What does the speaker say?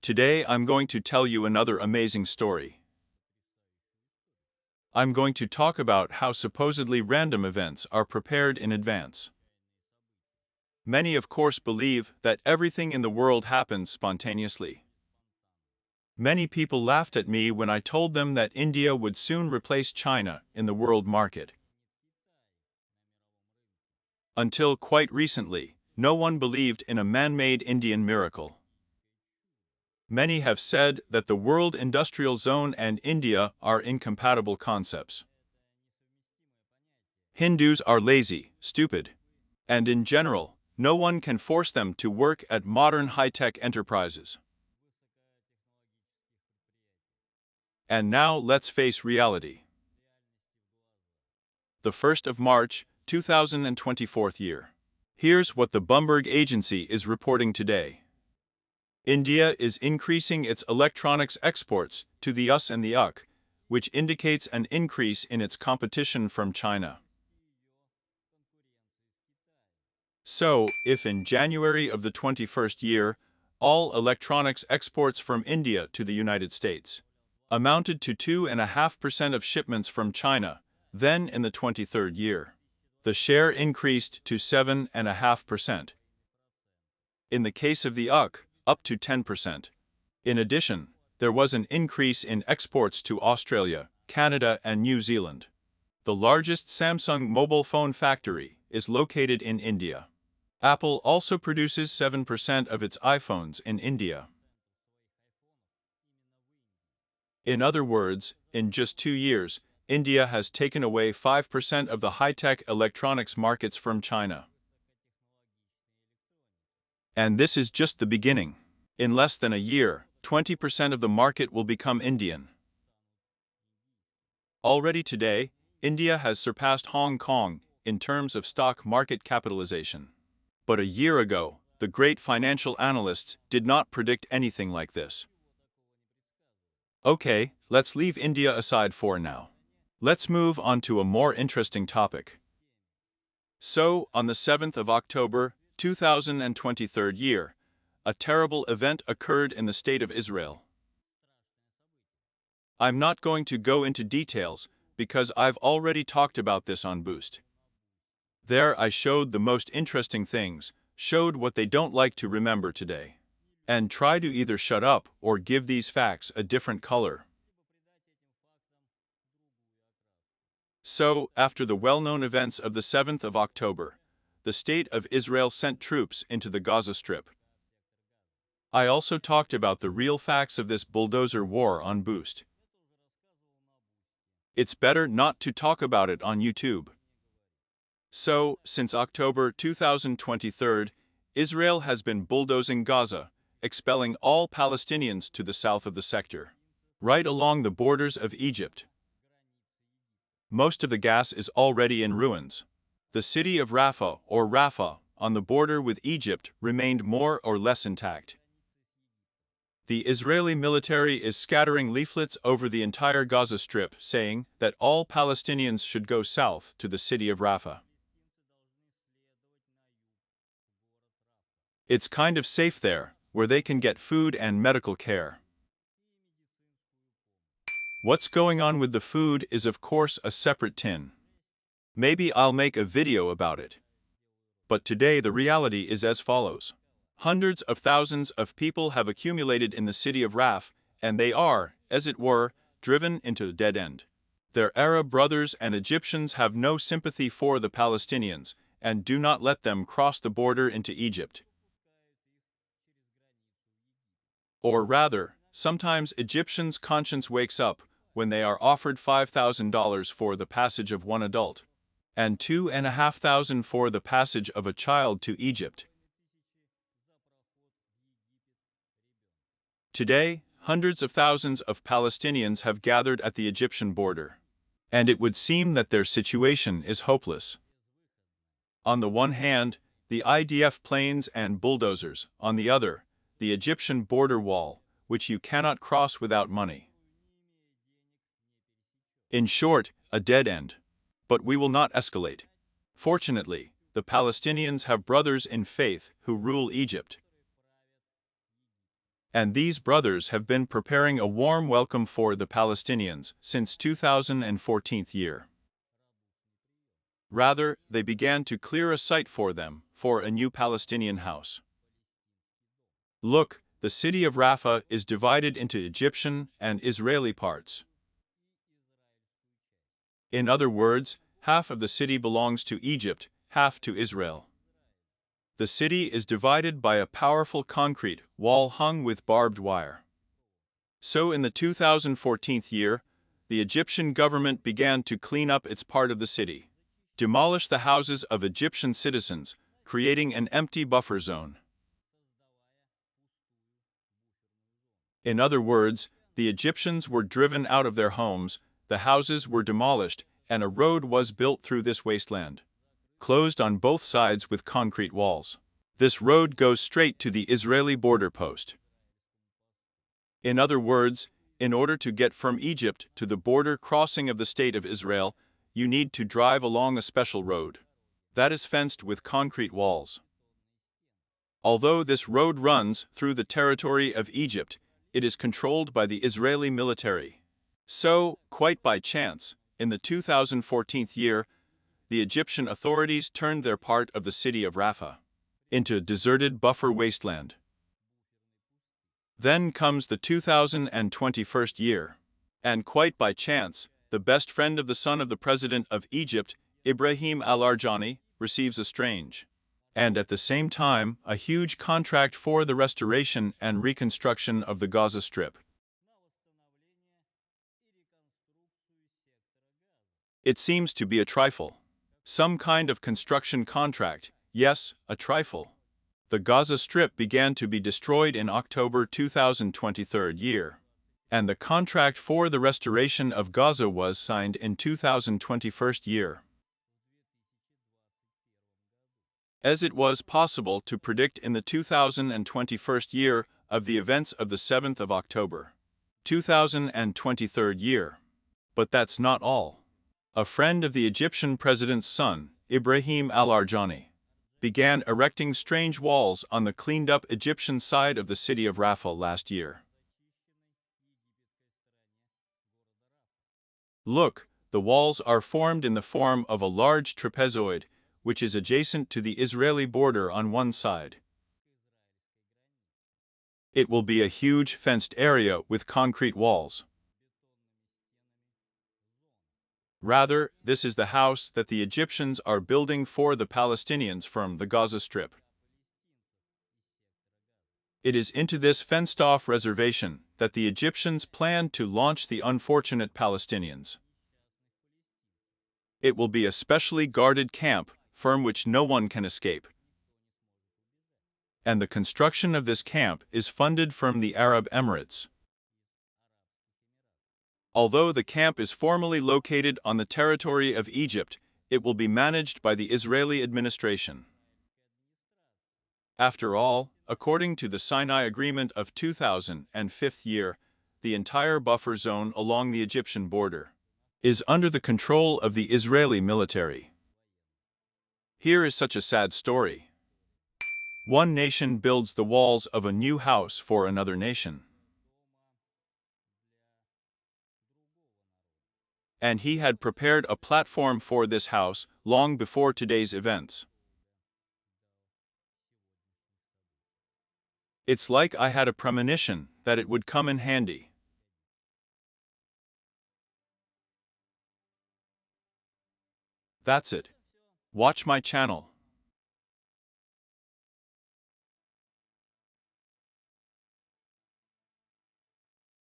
Today I'm going to tell you another amazing story. I'm going to talk about how supposedly random events are prepared in advance. Many of course believe that everything in the world happens spontaneously. Many people laughed at me when I told them that India would soon replace China in the world market. Until quite recently, no one believed in a man-made Indian miracle. Many have said that the world industrial zone and India are incompatible concepts. Hindus are lazy, stupid, and in general, no one can force them to work at modern high-tech enterprises. And now let's face reality. The 1st of March, 2024 year. Here's what the Bloomberg agency is reporting today. India is increasing its electronics exports to the US and the UK, which indicates an increase in its competition from China. So, if in January of the 21st year, all electronics exports from India to the United States amounted to 2.5% of shipments from China, then in the 23rd year, the share increased to 7.5%. In the case of the UK, up to 10%. In addition, there was an increase in exports to Australia, Canada, and New Zealand. The largest Samsung mobile phone factory is located in India. Apple also produces 7% of its iPhones in India. In other words, in just 2 years, India has taken away 5% of the high-tech electronics markets from China. And this is just the beginning. In less than a year, 20% of the market will become Indian. Already today, India has surpassed Hong Kong in terms of stock market capitalization. But a year ago, the great financial analysts did not predict anything like this. Okay, let's leave India aside for now. Let's move on to a more interesting topic. So, on the 7th of October, 2023 year, a terrible event occurred in the state of Israel. I'm not going to go into details because I've already talked about this on Boost. There I showed the most interesting things, showed what they don't like to remember today, and try to either shut up or give these facts a different color. So, after the well-known events of the 7th of October, the state of Israel sent troops into the Gaza Strip. I also talked about the real facts of this bulldozer war on Boost. It's better not to talk about it on YouTube. So, since October 2023, Israel has been bulldozing Gaza, expelling all Palestinians to the south of the sector, right along the borders of Egypt. Most of the gas is already in ruins. The city of Rafah, or Rafah, on the border with Egypt remained more or less intact. The Israeli military is scattering leaflets over the entire Gaza Strip saying that all Palestinians should go south to the city of Rafah. It's kind of safe there, where they can get food and medical care. What's going on with the food is of course a separate tin. Maybe I'll make a video about it. But today the reality is as follows. Hundreds of thousands of people have accumulated in the city of Rafah, and they are, as it were, driven into a dead end. Their Arab brothers and Egyptians have no sympathy for the Palestinians, and do not let them cross the border into Egypt. Or rather, sometimes Egyptians' conscience wakes up when they are offered $5,000 for the passage of one adult, and $2,500 for the passage of a child to Egypt. Today, hundreds of thousands of Palestinians have gathered at the Egyptian border, and it would seem that their situation is hopeless. On the one hand, the IDF planes and bulldozers, on the other, the Egyptian border wall, which you cannot cross without money. In short, a dead end. But we will not escalate. Fortunately, the Palestinians have brothers in faith who rule Egypt. And these brothers have been preparing a warm welcome for the Palestinians since 2014 year. Rather, they began to clear a site for them, for a new Palestinian house. Look, the city of Rafah is divided into Egyptian and Israeli parts. In other words, half of the city belongs to Egypt, half to Israel. The city is divided by a powerful concrete wall hung with barbed wire. So in the 2014 year, the Egyptian government began to clean up its part of the city, demolish the houses of Egyptian citizens, creating an empty buffer zone. In other words, the Egyptians were driven out of their homes, the houses were demolished, and a road was built through this wasteland, closed on both sides with concrete walls. This road goes straight to the Israeli border post. In other words, in order to get from Egypt to the border crossing of the State of Israel, you need to drive along a special road that is fenced with concrete walls. Although this road runs through the territory of Egypt, it is controlled by the Israeli military. So, quite by chance, in the 2014 year, the Egyptian authorities turned their part of the city of Rafah into a deserted buffer wasteland. Then comes the 2021 year, and quite by chance, the best friend of the son of the president of Egypt, Ibrahim al-Arjani, receives a strange, and at the same time, a huge contract for the restoration and reconstruction of the Gaza Strip. It seems to be a trifle. Some kind of construction contract, yes, a trifle. The Gaza Strip began to be destroyed in October 2023 year, and the contract for the restoration of Gaza was signed in 2021 year. As it was possible to predict in the 2021 year of the events of the 7th of October, 2023 year. But that's not all. A friend of the Egyptian president's son, Ibrahim al-Arjani, began erecting strange walls on the cleaned-up Egyptian side of the city of Rafah last year. Look, the walls are formed in the form of a large trapezoid, which is adjacent to the Israeli border on one side. It will be a huge fenced area with concrete walls. Rather, this is the house that the Egyptians are building for the Palestinians from the Gaza Strip. It is into this fenced-off reservation that the Egyptians plan to launch the unfortunate Palestinians. It will be a specially guarded camp from which no one can escape. And the construction of this camp is funded from the Arab Emirates. Although the camp is formally located on the territory of Egypt, it will be managed by the Israeli administration. After all, according to the Sinai Agreement of 2005 year, the entire buffer zone along the Egyptian border is under the control of the Israeli military. Here is such a sad story. One nation builds the walls of a new house for another nation. And he had prepared a platform for this house long before today's events. It's like I had a premonition that it would come in handy. That's it. Watch my channel.